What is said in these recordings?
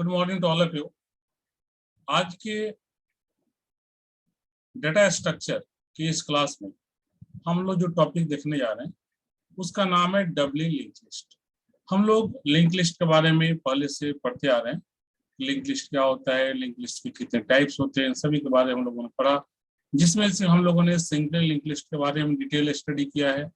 Good morning to all of you. आज के data structure की इस क्लास में हम लोग जो टॉपिक देखने जा रहे हैं उसका नाम है डब्ली लिंक लिस्ट। हम लोग लिंक लिस्ट के बारे में पहले से पढ़ते आ रहे हैं। लिंक लिस्ट क्या होता है, लिंक लिस्ट के कितने टाइप्स होते हैं, सभी के बारे में हम लोगों ने पढ़ा, जिसमें से हम लोगों ने सिंगल लिंक लिस्ट के बारे में डिटेल स्टडी किया है।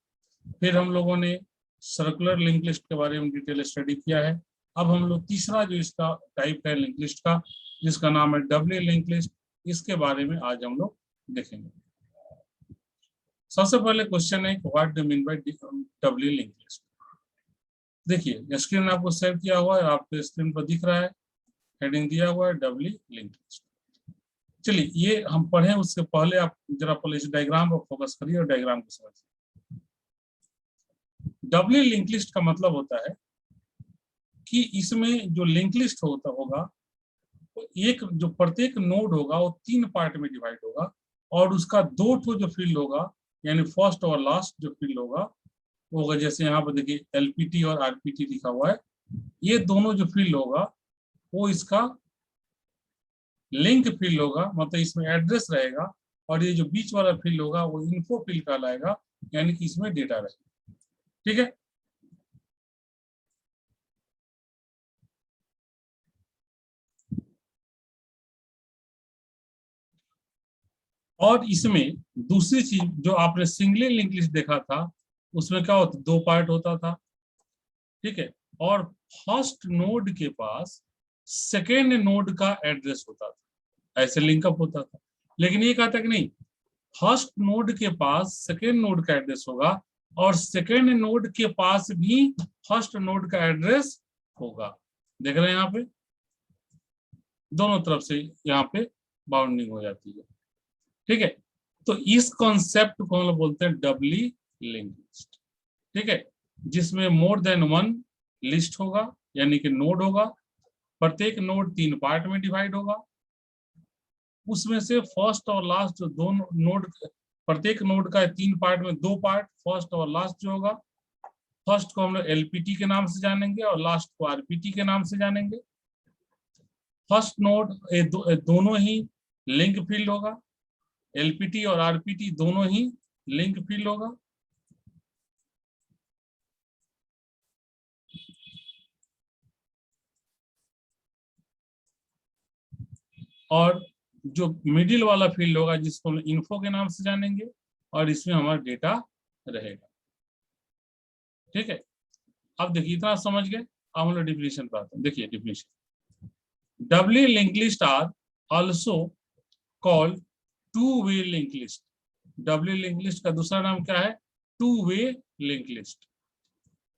फिर हम लोगों ने सर्कुलर लिंक लिस्ट के बारे में डिटेल स्टडी किया है। अब हम लोग तीसरा जो इसका टाइप है लिंक लिस्ट का, जिसका नाम है डब्ली लिंक लिस्ट, इसके बारे में आज हम लोग देखेंगे। सबसे पहले क्वेश्चन है what do mean by doubly link list. देखिए स्क्रीन आपको सेव किया हुआ है, आपके स्क्रीन पर दिख रहा है, हेडिंग दिया हुआ है डब्ली लिंक लिस्ट। चलिए ये हम पढ़ें उससे पहले आप जरा पहले इस डायग्राम पर फोकस करिए और डायग्राम को समझिए। डब्ली लिंक लिस्ट का मतलब होता है कि इसमें जो लिंक लिस्ट होगा तो एक जो प्रत्येक नोड होगा वो 3 पार्ट में डिवाइड होगा और उसका 2 ठो जो फील्ड होगा यानी फर्स्ट और लास्ट जो फील्ड होगा वो होगा, जैसे यहाँ पर देखिए एलपीटी और आरपीटी लिखा हुआ है। ये दोनों जो फील्ड होगा वो इसका लिंक फील्ड होगा, मतलब इसमें एड्रेस रहेगा, और ये जो बीच वाला फील्ड होगा वो इन्फो फील्ड कहलाएगा, यानी कि इसमें डेटा रहेगा। ठीक है, और इसमें दूसरी चीज जो आपने सिंगली लिंक लिस्ट देखा था उसमें क्या होता, 2 पार्ट होता था। ठीक है, और फर्स्ट नोड के पास सेकेंड नोड का एड्रेस होता था, ऐसे लिंकअप होता था। लेकिन ये कहता कि नहीं, फर्स्ट नोड के पास सेकेंड नोड का एड्रेस होगा और सेकेंड नोड के पास भी फर्स्ट नोड का एड्रेस होगा। देख रहे हैं यहाँ पे दोनों तरफ से यहाँ पे बाउंडिंग हो जाती है। ठीक है, तो इस कॉन्सेप्ट को हम लोग बोलते हैं डब्ली लिंक लिस्ट। ठीक है, जिसमें मोर देन वन लिस्ट होगा यानी कि नोड होगा, प्रत्येक नोड 3 पार्ट में डिवाइड होगा, उसमें से फर्स्ट और लास्ट जो दोनों नोड, प्रत्येक नोड का 3 पार्ट में 2 पार्ट फर्स्ट और लास्ट जो होगा, फर्स्ट को हम लोग एलपीटी के नाम से जानेंगे और लास्ट को आरपीटी के नाम से जानेंगे। फर्स्ट नोड दोनों ही लिंक फील्ड होगा, एलपीटी और आरपीटी दोनों ही लिंक फील्ड होगा। और जो मिडिल वाला फील्ड होगा जिसको हम इन्फो के नाम से जानेंगे, और इसमें हमारा डेटा रहेगा। ठीक है, अब देखिए इतना समझ गए। अब हम लोग डिफिनेशन पर आते हैं। देखिए definition, doubly link list are also called two way link list. Doubly link list का दूसरा नाम क्या है? Two way link list.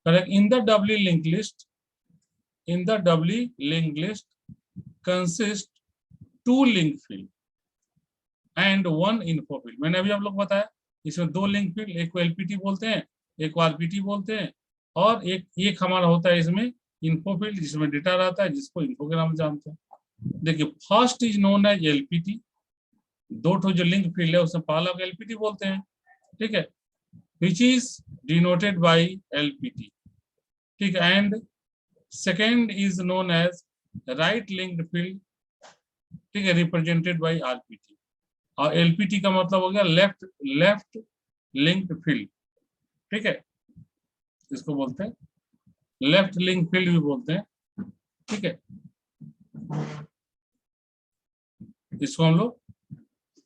Correct, in the doubly link list, in the doubly link list consist 2 link field and 1 info field. मैंने अभी आप लोग बताया इसमें 2 लिंक फील्ड, एक को एलपीटी बोलते हैं, एक को आरपीटी बोलते हैं, और एक हमारा होता है इसमें इन्फो फील्ड जिसमें डेटा रहता है, जिसको इन्फो के नाम से जानते हैं। देखिए first is known as LPT, 2 ठो जो लिंक फील्ड है उसमें पहला को एलपीटी बोलते हैं। ठीक है, which is denoted by LPT. ठीक है, and second is known as right linked field. ठीक है, रिप्रेजेंटेड बाय आरपीटी। और एलपीटी का मतलब हो गया लेफ्ट लिंक्ड फील्ड। ठीक है, इसको बोलते हैं लेफ्ट लिंक फील्ड भी बोलते हैं। ठीक है, इसको हम लोग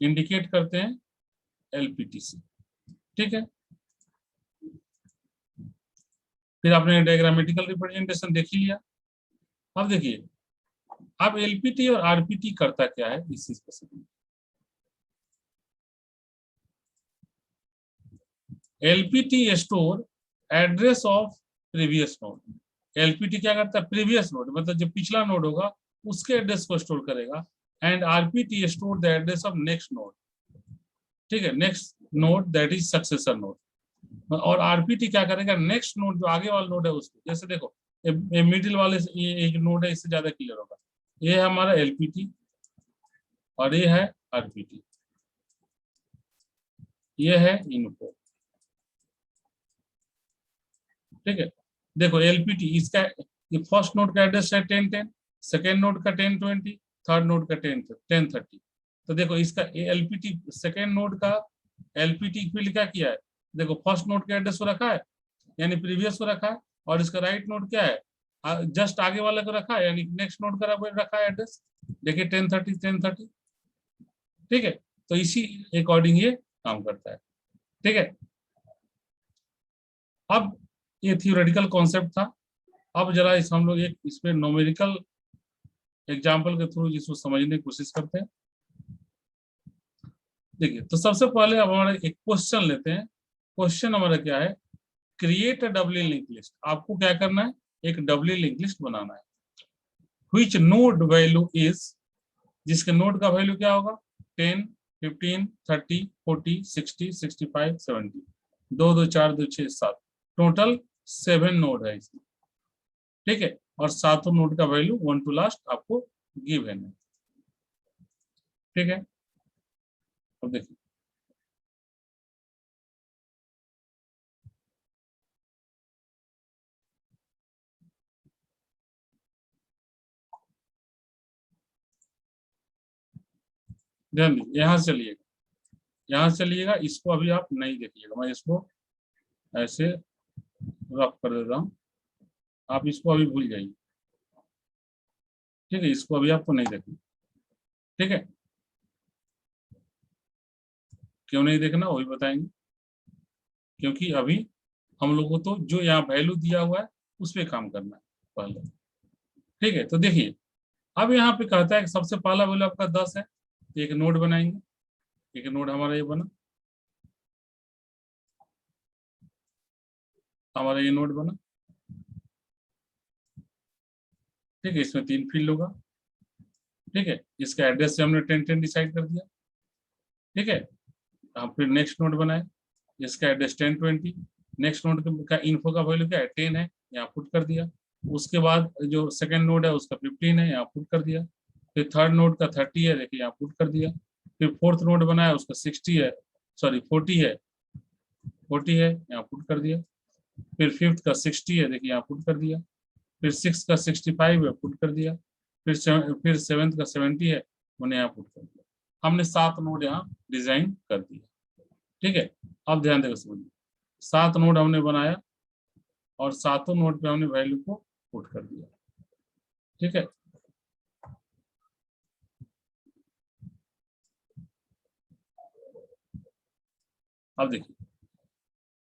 इंडिकेट करते हैं एलपीटी से। ठीक है, फिर आपने डायग्रामेटिकल रिप्रेजेंटेशन देख लिया। अब देखिए अब एलपीटी और आरपीटी करता क्या है इस चीज को समझिए। LPT store address of previous node. LPT क्या करता है? प्रीवियस नोड मतलब जो पिछला नोड होगा उसके एड्रेस को स्टोर करेगा, and RPT store the address of next node. ठीक है, next node that is successor node. और आरपीटी क्या करेगा? नेक्स्ट नोड जो आगे वाला नोड है उसको, जैसे देखो ये मिडिल वाले ये एक नोड है, इससे ज्यादा क्लियर होगा। ये है हमारा एलपीटी और ये है आरपीटी, ये है इन्फो। ठीक है, देखो एलपीटी इसका ये फर्स्ट नोड का एड्रेस है 1010, सेकेंड नोड का 1020, थर्ड नोड का 1030। तो देखो इसका एलपीटी सेकेंड नोड का एलपीटी फील्ड क्या किया है, देखो फर्स्ट नोड का एड्रेस को रखा है यानी प्रीवियस को रखा है, और इसका राइट नोड क्या है, जस्ट आगे वाले को रखा है यानी नेक्स्ट नोड का रखा है एड्रेस। देखिए 1030। ठीक है, तो इसी अकॉर्डिंग ये काम करता है। ठीक है, अब ये थियोरेटिकल कॉन्सेप्ट था। अब जरा इस हम लोग एक इसमें न्यूमेरिकल एग्जाम्पल के थ्रू जिसको समझने की कोशिश करते हैं। देखिए, तो सबसे पहले अब हमारा एक क्वेश्चन लेते हैं। क्वेश्चन हमारा क्या है, create a Dabali link list. आपको क्या करना है, एक डबली लिंक लिस्ट बनाना है। व्हिच नोड वैल्यू इज, जिसके नोड का वैल्यू क्या होगा, 10, 15, 30, 40, 60, 65, 70, 2 2 4 2 6 7, टोटल 7 नोड है इसमें। ठीक है, और सातों नोड का वैल्यू 1 टू लास्ट आपको गिवन है। ठीक है, अब देखिए ध्यान दीजिए, यहाँ से चलिएगा, यहाँ से चलिएगा, इसको अभी आप नहीं देखिएगा, मैं इसको ऐसे रफ कर देता हूँ, आप इसको अभी भूल जाइए। ठीक है, इसको अभी आपको नहीं देखना। ठीक है, क्यों नहीं देखना वही बताएंगे, क्योंकि अभी हम लोगों को तो जो यहाँ वैल्यू दिया हुआ है उस पर काम करना है पहले। ठीक है, तो देखिए अब यहाँ पे कहता है कि सबसे पहला वैल्यू आपका 10 है, तो एक नोड बनाएंगे। एक नोड हमारा ये बना, हमारा ये नोड बना। ठीक है, इसमें 3 फील्ड होगा। ठीक है, इसका एड्रेस से हमने 10 10 डिसाइड कर दिया। ठीक है, हम फिर नेक्स्ट नोड बनाए, इसका एड्रेस 10 20। नेक्स्ट नोड का इन्फो का वैल्यू क्या है, 10 है, यहाँ पुट कर दिया। उसके बाद जो सेकंड नोड है उसका 15 है, यहाँ पुट कर दिया। फिर थर्ड नोड का 30 है, देखिए यहाँ पुट कर दिया। फिर फोर्थ नोड बनाया, उसका 60 है, सॉरी 40 है, 40 है, यहाँ पुट कर दिया। फिर फिफ्थ का 60 है, देखिए यहाँ पुट कर दिया। फिर सिक्स का 65 है, पुट कर दिया। फिर सेवेंथ का 70 है, उन्हें यहाँ पुट कर दिया। हमने 7 नोड यहाँ डिजाइन कर दिया। ठीक है, अब ध्यान देकर समझिए, 7 नोड हमने बनाया और सातों नोड पे हमने वैल्यू को पुट कर दिया। ठीक है, अब देखिए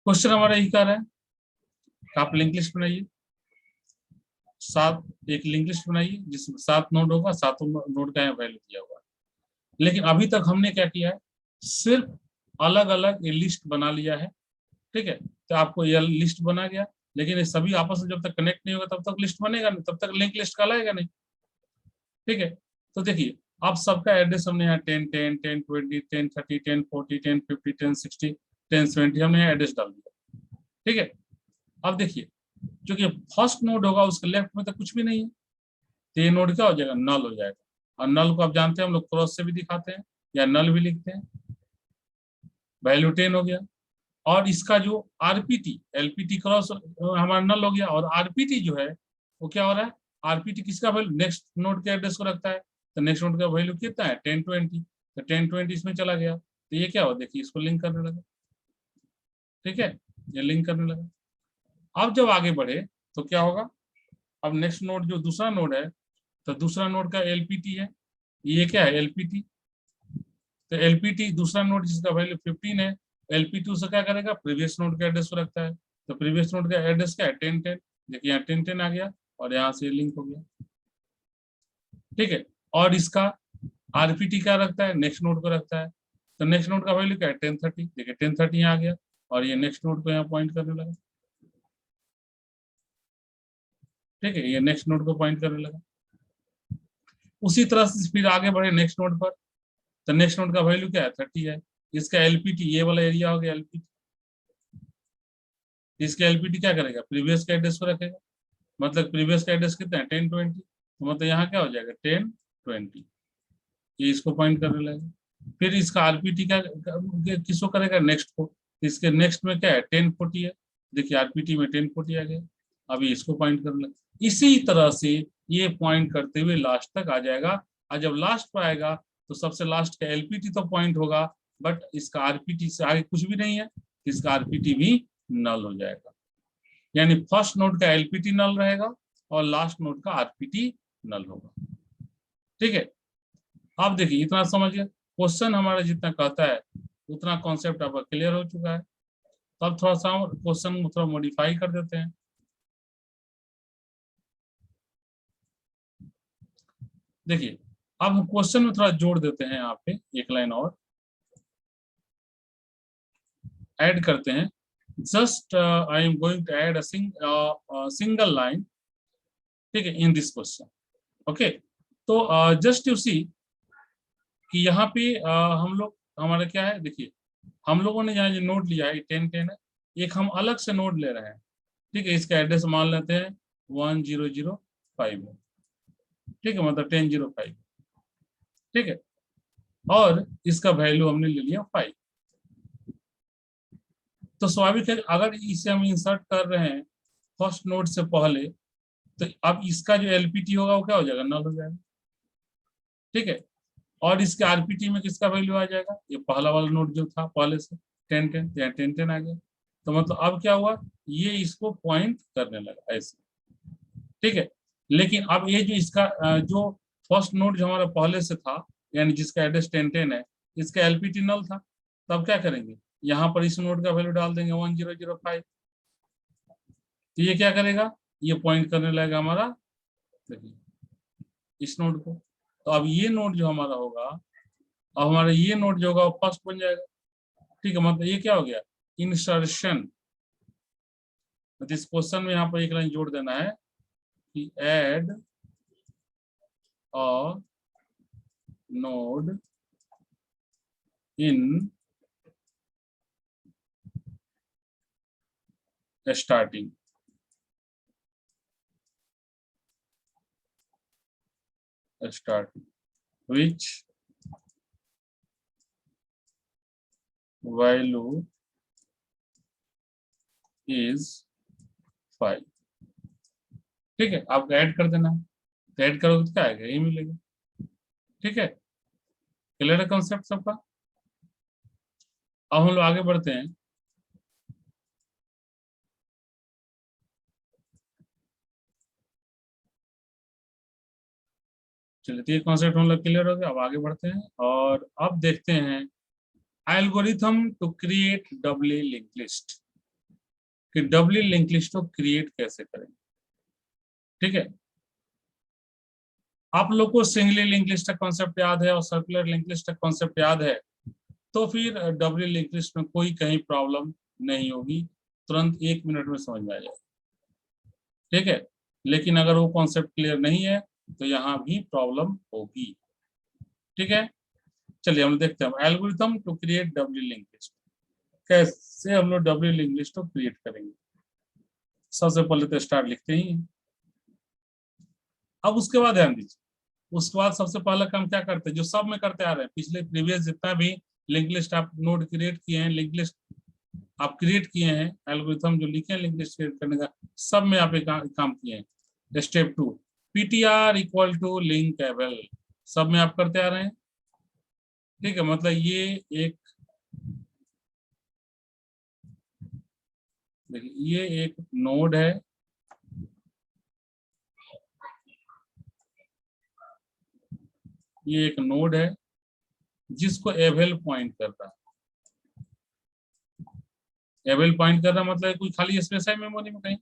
क्वेश्चन हमारा यही कर रहा है, आप लिंक लिस्ट बनाइए। एक लिंक लिस्ट बनाइए जिसमें 7 नोड होगा, सातों नोड का वैल्यू दिया हुआ है। लेकिन अभी तक हमने क्या किया है, सिर्फ अलग अलग ये लिस्ट बना लिया है। ठीक है, तो आपको यह लिस्ट बना गया, लेकिन ये सभी आपस में जब तक कनेक्ट नहीं होगा तब तक लिस्ट बनेगा नहीं, तब तक लिंक लिस्ट कहलाएगा नहीं। ठीक है, तो देखिए आप सबका एड्रेस हमने यहाँ 10 10 10 20 10 30 10 40 10 50 10 60 10 70 हमने यहाँ एड्रेस डाल दिया। ठीक है, अब देखिए जो कि फर्स्ट नोड होगा उसके लेफ्ट में तो कुछ भी नहीं है, तो ये नोड क्या हो जाएगा, नल हो जाएगा। और नल को आप जानते हैं हम लोग क्रॉस से भी दिखाते हैं या नल भी लिखते हैं। वैल्यू 10 हो गया, और इसका जो आरपीटी एलपीटी क्रॉस हमारा नल हो गया, और आरपीटी जो है वो क्या हो रहा है, आरपीटी किसका वैल्यू, नेक्स्ट नोड के एड्रेस को रखता है, तो नेक्स्ट नोड का वैल्यू कितना है 10 20, तो 10 20 इसमें चला गया, तो ये क्या हो, देखिए इसको लिंक करने लगा। ठीक है, ये लिंक करने लगा। अब जब आगे बढ़े तो क्या होगा, अब नेक्स्ट नोड जो दूसरा नोड है, तो दूसरा नोड का एलपीटी है, ये क्या है एलपीटी, तो एलपीटी दूसरा नोड जिसका वैल्यू 15 है, एलपी2 से क्या करेगा, प्रीवियस नोड का एड्रेस को रखता है, तो प्रीवियस नोड का एड्रेस क्या है 10 10, देखिए यहाँ 10 10 आ गया और यहाँ से लिंक हो गया। ठीक है, और इसका आरपीटी क्या रखता है, नेक्स्ट नोड को रखता है, तो नेक्स्ट नोड का वैल्यू क्या है 10 30, देखिए 10 30 यहाँ आ गया और ये नेक्स्ट नोड को यहाँ पॉइंट करने लगा। ठीक है, ये नेक्स्ट नोड को पॉइंट करने लगा। उसी तरह से फिर आगे बढ़े नेक्स्ट नोड पर, तो नेक्स्ट नोड का वैल्यू क्या है 30 है, इसका एलपीटी ये वाला एरिया हो गया एलपीटी, इसका एलपीटी क्या करेगा, प्रीवियस का एड्रेस को रखेगा, मतलब प्रीवियस का एड्रेस कितना है 10 20, तो मतलब यहाँ क्या हो जाएगा 10 20, ये इसको पॉइंट करने लगेगा। फिर इसका आरपीटी का किसको करेगा, नेक्स्ट को, इसके नेक्स्ट में क्या है 10 40 है, देखिए आरपीटी में 10 40 आ गया, अभी इसको पॉइंट करने लगे। इसी तरह से ये पॉइंट करते हुए लास्ट तक आ जाएगा, और जब लास्ट पर आएगा तो सबसे लास्ट का एलपीटी तो पॉइंट होगा, बट इसका आरपीटी से आगे कुछ भी नहीं है, इसका आरपीटी भी नल हो जाएगा। यानी फर्स्ट नोड का एलपीटी नल रहेगा और लास्ट नोड का आरपीटी नल होगा। ठीक है, आप देखिए इतना समझिए, क्वेश्चन हमारा जितना कहता है उतना कॉन्सेप्ट आपका क्लियर हो चुका है। तो अब थोड़ा सा क्वेश्चन को थोड़ा मॉडिफाई कर देते हैं। देखिए अब हम क्वेश्चन में थोड़ा जोड़ देते हैं, यहाँ पे एक लाइन और ऐड करते हैं। Just I am going to add a single line, ठीक है, इन दिस क्वेश्चन। ओके, तो जस्ट यू सी कि यहाँ पे हम लोग हमारा क्या है, देखिए हम लोगों ने यहाँ जो नोट लिया है 1010 है, एक हम अलग से नोट ले रहे हैं। ठीक है, इसका एड्रेस मान लेते हैं 1005 है। ठीक है, मतलब 1005। ठीक है, और इसका वैल्यू हमने ले लिया 5। तो स्वाभाविक है अगर इसे हम इंसर्ट कर रहे हैं फर्स्ट नोड से पहले, तो अब इसका जो एलपीटी होगा वो क्या हो जाएगा, नल हो जाएगा। ठीक है, और इसके आरपीटी में किसका वैल्यू आ जाएगा, ये पहला वाला नोड जो था पहले से 1010, या 1010 आ गया। तो मतलब अब क्या हुआ, ये इसको पॉइंट करने लगा ऐसे। ठीक है, लेकिन अब ये जो इसका जो फर्स्ट नोड जो हमारा पहले से था, यानी जिसका एड्रेस 1010 है, इसका एलपीटी नल था। तब क्या करेंगे, यहाँ पर इस नोड का वैल्यू डाल देंगे 1005। तो ये क्या करेगा, ये पॉइंट करने लगेगा हमारा, देखिए इस नोड को। तो अब ये नोड जो हमारा होगा, अब हमारा ये नोड जो होगा वो फर्स्ट बन जाएगा। ठीक है, मतलब ये क्या हो गया, इंसर्शन। इस क्वेश्चन में यहाँ पर एक लाइन जोड़ देना है कि add a node in starting. which value is 5। ठीक है, आपको ऐड कर देना है, तो ऐड करोगे तो क्या आएगा, यही मिलेगा। ठीक है, क्लियर है कॉन्सेप्ट सबका। अब हम लोग आगे बढ़ते हैं। चलिए, तो ये कॉन्सेप्ट हम लोग क्लियर हो गया। अब आगे बढ़ते हैं और अब देखते हैं algorithm to create doubly link list, कि डबली लिंक लिस्ट को क्रिएट कैसे करें। ठीक है, आप लोग को सिंगली लिंक लिस्ट का कॉन्सेप्ट याद है और सर्कुलर लिंक लिस्ट का कॉन्सेप्ट याद है, तो फिर डबली लिंक लिस्ट में कोई कहीं प्रॉब्लम नहीं होगी, तुरंत 1 मिनट में समझ में आ जाएगा। ठीक है, लेकिन अगर वो कॉन्सेप्ट क्लियर नहीं है तो यहाँ भी प्रॉब्लम होगी। ठीक है, चलिए हम देखते हैं algorithm to create doubly link list, कैसे हम लोग डबली लिंक लिस्ट को क्रिएट करेंगे। सबसे पहले तो स्टार लिखते ही हैं। अब उसके बाद ध्यान दीजिए, उसके बाद सबसे पहला काम क्या करते हैं, जो सब में करते आ रहे हैं, पिछले प्रीवियस जितना भी लिंक लिस्ट आप नोड क्रिएट किए हैं, लिंक लिस्ट आप क्रिएट किए हैं, एल्गोरिथम जो लिखे हैं लिंक लिस्ट क्रिएट करने का, सब में आप एक काम किए हैं। Step 2 ptr equal to link avail, सब में आप करते आ रहे हैं। ठीक है, मतलब ये एक, देखिए ये एक नोड है, ये एक नोड है जिसको एवेल पॉइंट कर रहा है। एवेल पॉइंट कर रहा मतलब कोई खाली स्पेस है मेमोरी में कहीं।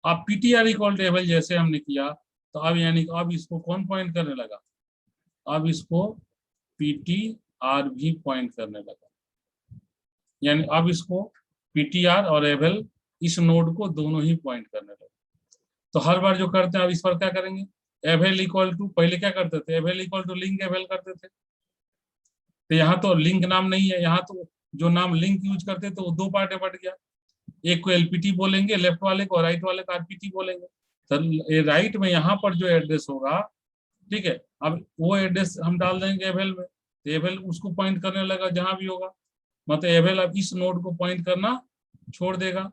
आप ptr इक्वल टू एवेल जैसे हमने किया, तो अब यानी अब इसको कौन पॉइंट करने लगा, अब इसको ptr भी पॉइंट करने लगा। यानी अब इसको ptr और एवेल इस नोड को दोनों ही पॉइंट करने लगे। तो हर बार जो करते हैं अब इस पर क्या करेंगे, एवेल इक्वल टू, पहले क्या करते थे, avail equal to link avail करते थे। तो यहाँ तो लिंक नाम नहीं है, यहाँ तो जो नाम लिंक यूज करते तो वो दो पार्ट में बट गया, एक को एलपीटी बोलेंगे लेफ्ट वाले को, राइट वाले को आरपीटी बोलेंगे। तो राइट में यहाँ पर जो एड्रेस होगा, ठीक है, अब वो एड्रेस हम डाल देंगे एवेल में, तो एवेल उसको पॉइंट करने लगा जहां भी होगा, मतलब एवेल अब इस नोड को पॉइंट करना छोड़ देगा।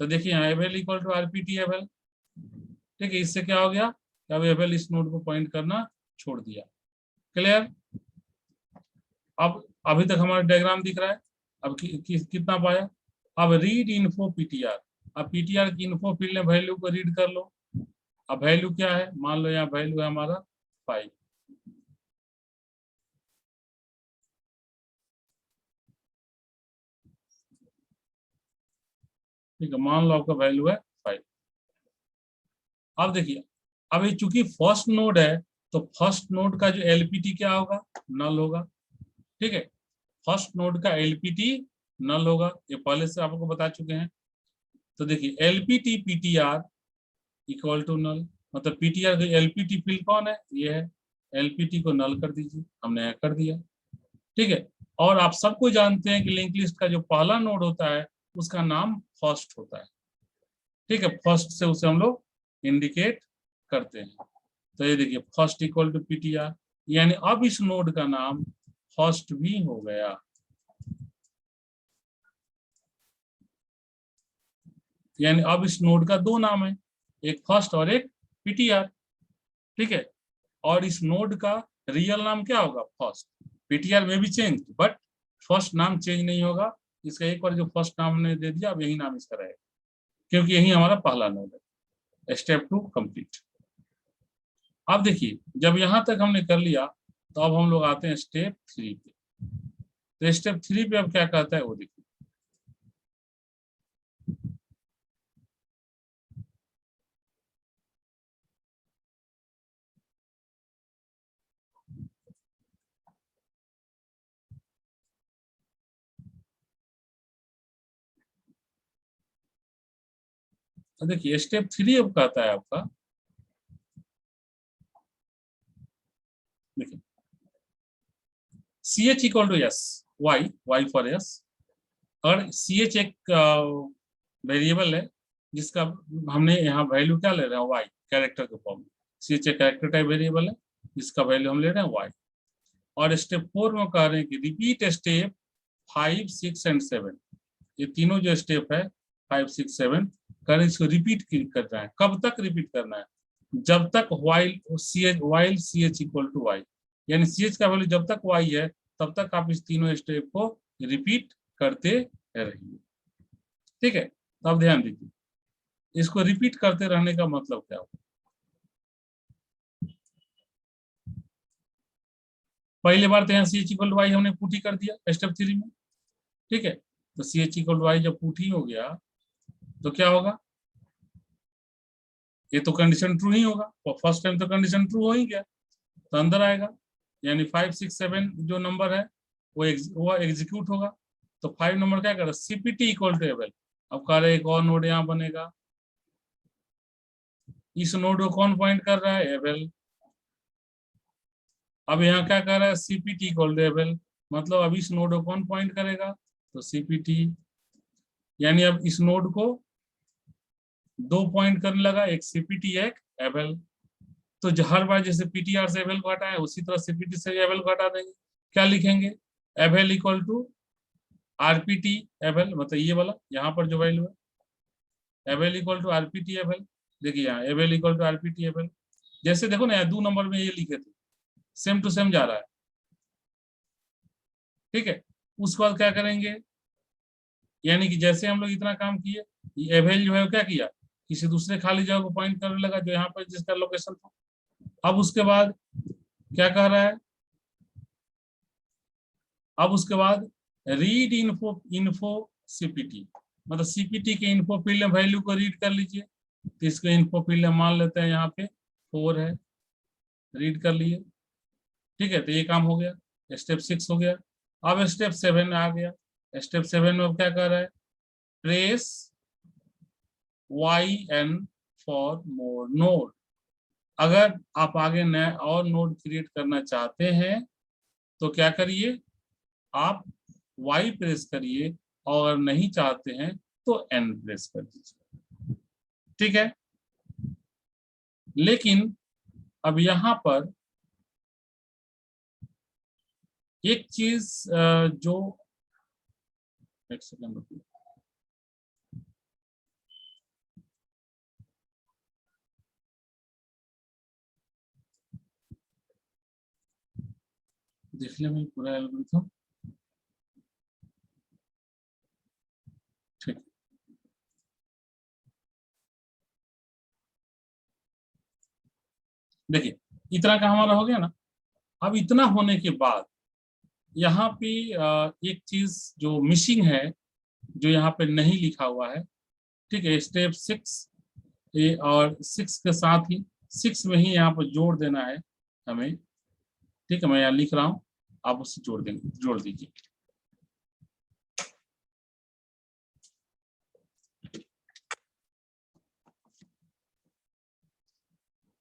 तो देखिए यहाँ avail equal to RPT avail, ठीक है, इससे क्या हो गया, अब एबल इस नोड को पॉइंट करना छोड़ दिया। क्लियर? अब अभी तक हमारा डायग्राम दिख रहा है। अब कितना पाया? अब रीड इन्फो पीटीआर। अब पीटीआर की इन्फो फील्ड में वैल्यू को रीड कर लो। अब वैल्यू क्या है, मान लो यहाँ वैल्यू है हमारा 5। ठीक है, मान लो आपका वैल्यू है 5। अब देखिए, अब ये चूंकि फर्स्ट नोड है तो फर्स्ट नोड का जो एलपीटी क्या होगा, नल होगा। ठीक है, फर्स्ट नोड का एलपीटी नल होगा, ये पहले से आपको बता चुके हैं। तो देखिए LPT PTR equal to null, मतलब पीटीआर का एलपीटी फील्ड कौन है, ये है। एलपीटी को नल कर दीजिए, हमने कर दिया। ठीक है, और आप सबको जानते हैं कि लिंक लिस्ट का जो पहला नोड होता है उसका नाम फर्स्ट होता है। ठीक है, फर्स्ट से उसे हम लोग इंडिकेट करते हैं। तो ये देखिए फर्स्ट इक्वल टू पीटीआर, यानी अब इस नोड का नाम फर्स्ट भी हो गया। यानी अब इस नोड का दो नाम है, एक फर्स्ट और एक पीटीआर। ठीक है, और इस नोड का रियल नाम क्या होगा, फर्स्ट। पीटीआर में भी चेंज, बट फर्स्ट नाम चेंज नहीं होगा। इसका एक बार जो फर्स्ट नाम ने दे दिया, अब यही नाम इसका रहेगा, क्योंकि यही हमारा पहला नोड है। Step 2 complete. अब देखिए जब यहां तक हमने कर लिया तो अब हम लोग आते हैं स्टेप 3 पे। तो स्टेप 3 पे अब क्या कहता है वो देखिए। तो देखिए स्टेप 3 अब कहता है आपका, देखिए C H equal to S, Y, Y for S. और सी एच एक वेरिएबल है जिसका हमने यहाँ वैल्यू क्या ले रहे हैं, वाई, कैरेक्टर के फॉर्म में। सी एच एक कैरेक्टर टाइप वेरिएबल है जिसका वैल्यू हम ले रहे हैं वाई। और स्टेप 4 में कह रहे हैं कि रिपीट स्टेप 5, 6 एंड 7। ये तीनों जो स्टेप है 5, 6, 7 कर, इसको रिपीट करना है। कब तक रिपीट करना है, जब तक while C H equal to Y, यानी सी एच का वैल्यू जब तक वाई है तब तक आप इस तीनों स्टेप को रिपीट करते रहिए। ठीक है, तो अब ध्यान दीजिए, इसको रिपीट करते रहने का मतलब क्या होगा। पहली बार तो यहाँ C H equal to Y हमने पुट ही कर दिया स्टेप 3 में। ठीक है, तो C H equal to Y जब पुट ही हो गया तो क्या होगा, ये तो कंडीशन ट्रू ही होगा, फर्स्ट टाइम तो कंडीशन ट्रू हो ही गया, तो अंदर आएगा। यानी 5, 6, 7 जो नंबर है वो एग्जीक्यूट होगा। तो 5 नंबर क्या करेगा, सीपीटी इक्वल टू एबल। अब कह रहे एक और नोड यहाँ बनेगा, इस नोड को कौन पॉइंट कर रहा है, एबल। अब यहाँ क्या कर रहा है, सीपीटी इक्वल टू एबल, मतलब अब इस नोड को कौन पॉइंट करेगा, तो सीपीटी। यानी अब इस नोड को दो पॉइंट करने लगा, एक सीपीटी एक एबल। तो हर बार जैसे पीटीआर से एबल को हटाए उसी तरह सीपीटी से एबल को हटा देंगे। क्या लिखेंगे, avail equal to RPT avail, मतलब ये वाला यहाँ पर जो वैल्यू है, avail equal to RPT avail. देखिए यहाँ avail equal to RPT avail, जैसे देखो ना यहाँ 2 नंबर में ये लिखे थे, सेम टू सेम जा रहा है। ठीक है, उसके बाद क्या करेंगे, यानी कि जैसे हम लोग इतना काम किए, ये एबल जो है वो क्या किया, किसी दूसरे खाली जगह को पॉइंट करने लगा जो यहाँ पर जिसका लोकेशन था। अब उसके बाद क्या कह रहा है, अब उसके बाद रीड इन्फो इन्फो सीपीटी, मतलब सीपीटी के इन्फो फील्ड में वैल्यू को रीड कर लीजिए। तो इसको इन्फो फील्ड में मान लेते हैं यहाँ पे 4 है, रीड कर लिए। ठीक है, तो ये काम हो गया, स्टेप 6 हो गया। अब स्टेप 7 आ गया। स्टेप 7 में अब क्या कर रहा है, trace Y N for more node. अगर आप आगे नया और नोड क्रिएट करना चाहते हैं तो क्या करिए, आप Y प्रेस करिए, और नहीं चाहते हैं तो N प्रेस कर दीजिए। ठीक है, लेकिन अब यहां पर एक चीज जो, एक सेकंड रुकिए, देख ले भाई पूरा एल्गोरिथम। ठीक, देखिए इतना का हमारा हो गया ना। अब इतना होने के बाद यहाँ पे एक चीज जो मिसिंग है, जो यहाँ पे नहीं लिखा हुआ है। ठीक है, स्टेप 6 ये, और 6 के साथ ही 6 में ही यहाँ पर जोड़ देना है हमें। ठीक है, मैं यहाँ लिख रहा हूँ, आप उससे जोड़ दीजिए।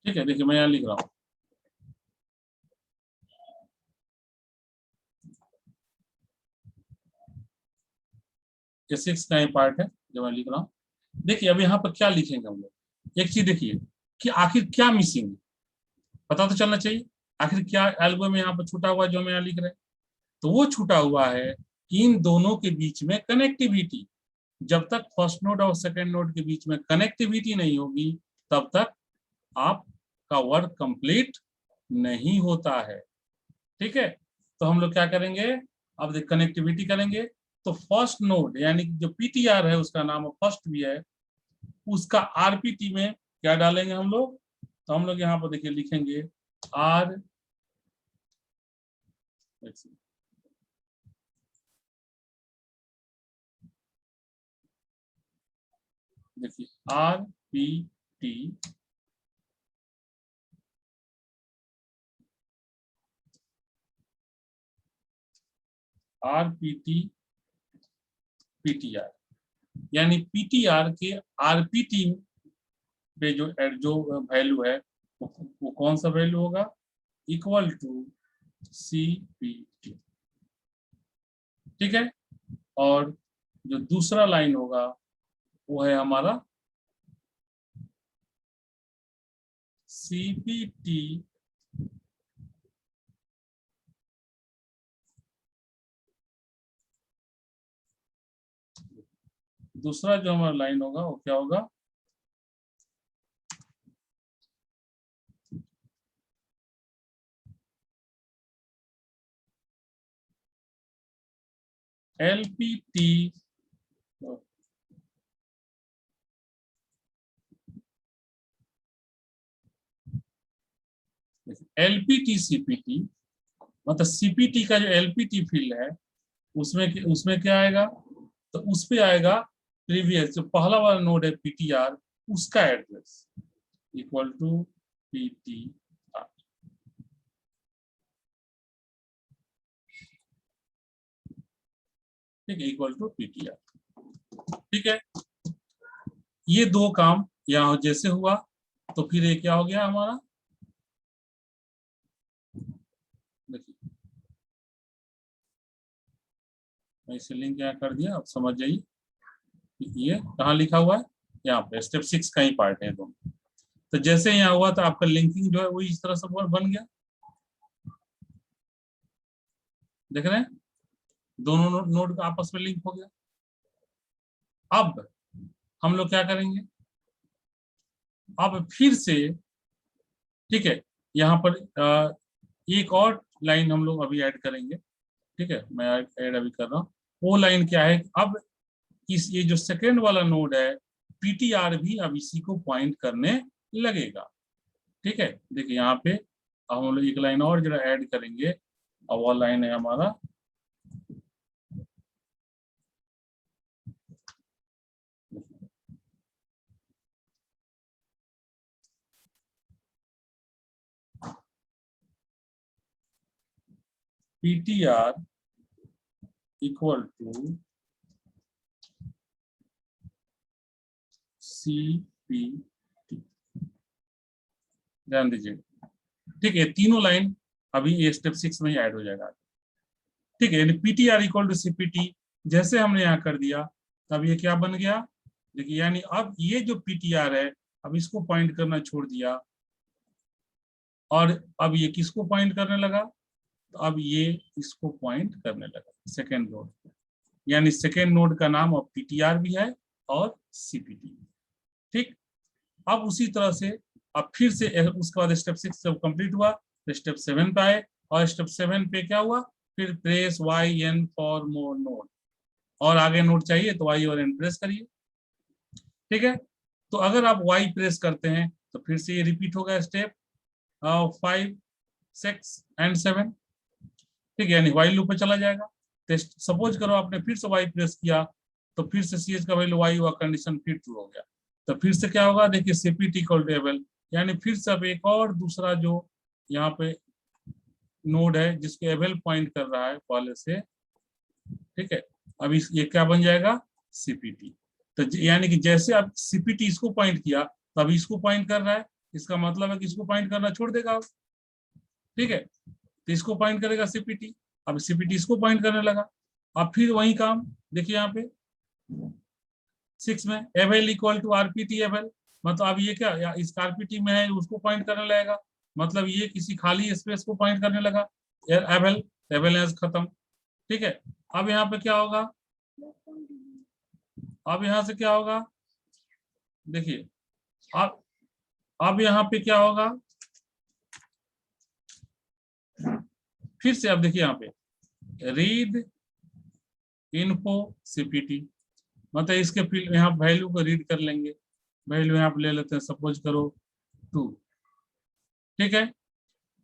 ठीक है, देखिए मैं यहाँ लिख रहा हूँ। ये 6 का ही पार्ट है जो मैं लिख रहा हूँ। देखिए अब यहाँ पर क्या लिखेंगे हम लोग, एक चीज देखिए कि आखिर क्या मिसिंग है, पता तो चलना चाहिए। आखिर क्या एल्गो में यहाँ पर छूटा हुआ जो हम यहाँ लिख रहे हैं। तो वो छूटा हुआ है कि इन दोनों के बीच में कनेक्टिविटी। जब तक फर्स्ट नोड और सेकेंड नोड के बीच में कनेक्टिविटी नहीं होगी, तब तक आपका वर्क कंप्लीट नहीं होता है। ठीक है, तो हम लोग क्या करेंगे, अब देख कनेक्टिविटी करेंगे। तो फर्स्ट नोड यानी कि जो पीटीआर है, उसका नाम फर्स्ट भी है, उसका आरपीटी में क्या डालेंगे हम लोग। तो हम लोग यहाँ पर देखिए लिखेंगे आर, देखिए R P T RPT PTR, यानी पीटीआर के आरपीटी पे जो वैल्यू है वो कौन सा वैल्यू होगा, इक्वल टू सीपीटी। ठीक है, और जो दूसरा लाइन होगा वो है हमारा सीपीटी दूसरा जो हमारा लाइन होगा वो क्या होगा, एलपीटी एलपीटी सीपीटी। मतलब सीपीटी का जो एलपीटी फील्ड है उसमें क्या आएगा, तो उस पे आएगा प्रीवियस जो पहला वाला नोड है पीटीआर, उसका एड्रेस इक्वल टू पीटीआर। ठीक है, इक्वल टू पीटीआर। ठीक है, ये दो काम यहाँ जैसे हुआ, तो फिर ये क्या हो गया हमारा, देखिए मैं इसे लिंक यहाँ कर दिया, अब समझ जाइए ये कहाँ लिखा हुआ है, यहाँ पे स्टेप 6 का ही पार्ट है दोनों। तो जैसे यहाँ हुआ तो आपका लिंकिंग जो है वो इस तरह से बन गया, देख रहे हैं दोनों नोड का आपस में लिंक हो गया। अब हम लोग क्या करेंगे, अब फिर से ठीक है, यहाँ पर एक और लाइन हम लोग अभी ऐड करेंगे। ठीक है, मैं ऐड अभी कर रहा हूँ। वो लाइन क्या है, अब इस ये जो सेकेंड वाला नोड है पीटीआर भी अब इसी को पॉइंट करने लगेगा। ठीक है, देखिए यहाँ पे अब हम लोग एक लाइन और जरा ऐड करेंगे, और वो लाइन है हमारा पीटीआर इक्वल टू सीपीटी। ध्यान दीजिए, ठीक है, तीनों लाइन अभी ये स्टेप 6 में ही ऐड हो जाएगा। ठीक है, यानी पीटीआर इक्वल टू सीपीटी जैसे हमने यहाँ कर दिया, तब ये क्या बन गया, देखिए यानी अब ये जो पीटीआर है अब इसको पॉइंट करना छोड़ दिया, और अब ये किसको पॉइंट करने लगा, तो अब ये इसको पॉइंट करने लगा सेकेंड नोड, यानी सेकेंड नोड का नाम अब पीटीआर भी है और सीपीटी। ठीक, अब उसी तरह से अब फिर से उसके बाद स्टेप 6 जब कंप्लीट हुआ तो स्टेप 7 पे आए। और स्टेप 7 पे क्या हुआ, फिर press YN for more node, और आगे नोड चाहिए तो Y और N प्रेस करिए। ठीक है, तो अगर आप Y प्रेस करते हैं तो फिर से ये रिपीट होगा स्टेप 5, 6 एंड 7। ठीक है, यानी वाइल लूप पे चला जाएगा। तो सपोज करो आपने फिर से Y प्रेस किया तो फिर से CH का वैल्यू Y हुआ, कंडीशन फिर ट्रू हो गया। तो फिर से क्या होगा, देखिए CPT इक्वल टू एबल, यानी फिर से अब एक और दूसरा जो यहाँ पे नोड है जिसको एबल पॉइंट कर रहा है पहले से। ठीक है, अब इस ये क्या बन जाएगा, CPT। तो यानी कि जैसे अब CPT इसको पॉइंट किया तो अभी इसको पॉइंट कर रहा है, इसका मतलब है कि इसको पॉइंट करना छोड़ देगा। ठीक है, तो इसको पॉइंट करेगा CPT, अब CPT इसको पॉइंट करने लगा। अब फिर वही काम देखिए यहाँ पे 6 में avail equal to RPT avail, मतलब अब ये क्या इस RPT में है उसको पॉइंट करने लगेगा, मतलब ये किसी खाली स्पेस को पॉइंट करने लगा। एबल एबल खत्म। ठीक है, अब यहाँ पे क्या होगा, अब यहाँ से क्या होगा, देखिए अब यहाँ पे क्या होगा, फिर से अब देखिए यहाँ पे रीड इन्फो CPT, मतलब इसके फील्ड यहाँ वैल्यू को रीड कर लेंगे। वैल्यू यहाँ पे ले लेते हैं, सपोज करो 2। ठीक है,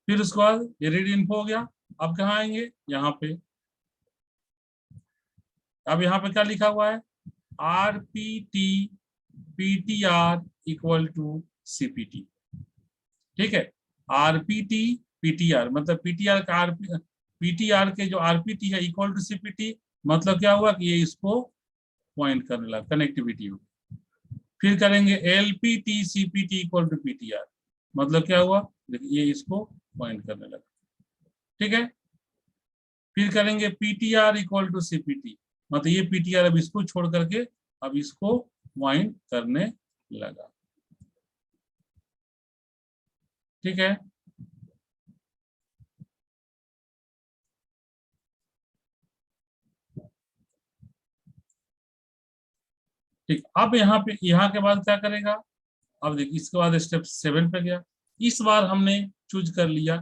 फिर उसके बाद ये रीड इन्फो हो गया। अब कहाँ आएंगे, यहाँ पे अब यहाँ पे क्या लिखा हुआ है, RPT PTR equal to CPT। ठीक है, RPT PTR मतलब PTR का PTR के जो RPT है इक्वल टू CPT, मतलब क्या हुआ कि ये इसको पॉइंट करने लगा, कनेक्टिविटी हो। फिर करेंगे LPT CPT equal to PTR, मतलब क्या हुआ, देखिए ये इसको पॉइंट करने लगा। ठीक है, फिर करेंगे PTR इक्वल टू CPT, मतलब ये PTR अब इसको छोड़ करके अब इसको पॉइंट करने लगा। ठीक है, ठीक, अब यहाँ पे यहाँ के बाद क्या करेगा, अब देखिए इसके बाद स्टेप 7 पे गया। इस बार हमने चूज कर लिया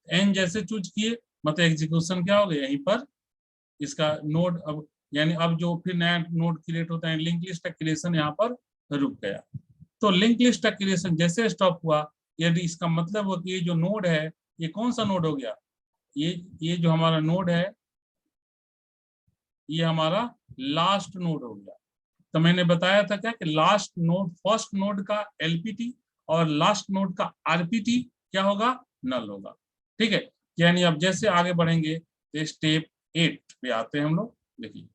N जैसे चूज किए, मतलब एग्जीक्यूशन क्या हो गया यहीं पर इसका नोड, अब यानी अब जो फिर नया नोड क्रिएट होता है, लिंक लिस्ट का क्रिएशन यहाँ पर रुक गया। तो लिंक लिस्ट का क्रिएशन जैसे स्टॉप हुआ, यदि इसका मतलब हो कि ये जो नोड है ये कौन सा नोड हो गया, ये जो हमारा नोड है ये हमारा लास्ट नोड हो गया। तो मैंने बताया था क्या कि लास्ट नोड, फर्स्ट नोड का LPT और लास्ट नोड का RPT क्या होगा, नल होगा। ठीक है, यानी अब जैसे आगे बढ़ेंगे तो स्टेप 8 पे आते हैं हम लोग। देखिए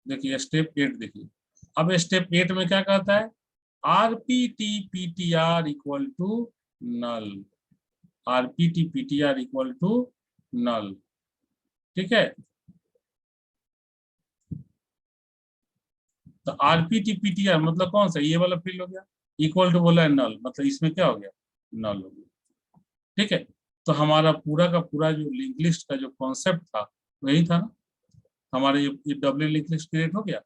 देखिए स्टेप 8 देखिए, अब स्टेप 8 में क्या कहता है, RPT PTR equal to null, RPT PTR equal to null. ठीक है, तो RPT PTR मतलब कौन सा, ये वाला फील्ड हो गया, इक्वल टू बोला है नल, मतलब इसमें क्या हो गया, नल हो गया। ठीक है, तो हमारा पूरा का पूरा जो लिंक लिस्ट का जो कॉन्सेप्ट था वही था ना, हमारे ये डब्ल्यू लिंक लिस्ट क्रिएट हो गया।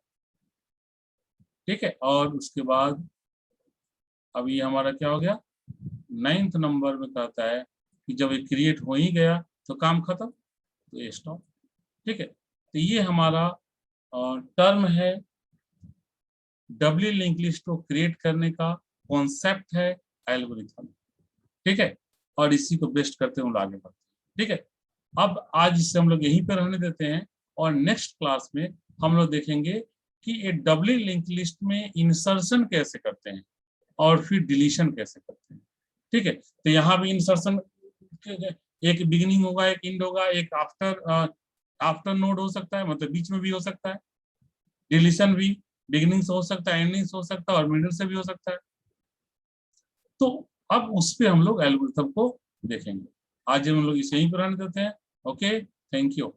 ठीक है, और उसके बाद अब ये हमारा क्या हो गया, 9th नंबर में कहता है कि जब ये क्रिएट हो ही गया तो काम खत्म, तो ये स्टॉप। ठीक है, तो ये हमारा टर्म है, डब्ल्यू लिंक लिस्ट को क्रिएट करने का कॉन्सेप्ट है एल्गोरिथम। ठीक है, और इसी को बेस्ट करते हुए आगे बढ़ते हैं। ठीक है, अब आज इसे हम लोग यहीं पर रहने देते हैं, और नेक्स्ट क्लास में हम लोग देखेंगे कि ये डब्ल्यू लिंक लिस्ट में इंसर्शन कैसे करते हैं और फिर डिलीशन कैसे करते हैं। ठीक है, तो यहाँ भी इंसर्शन एक बिगिनिंग होगा, एक एंड होगा, एक आफ्टर नोड हो सकता है, मतलब बीच में भी हो सकता है। डिलीशन भी बिगिनिंग से हो सकता है, एंडिंग से हो सकता है, और मिडिल से भी हो सकता है। तो अब उस पर हम लोग एल्गोरिथम को देखेंगे। आज हम लोग इसे यहीं पर रहने देते हैं। Okay, thank you.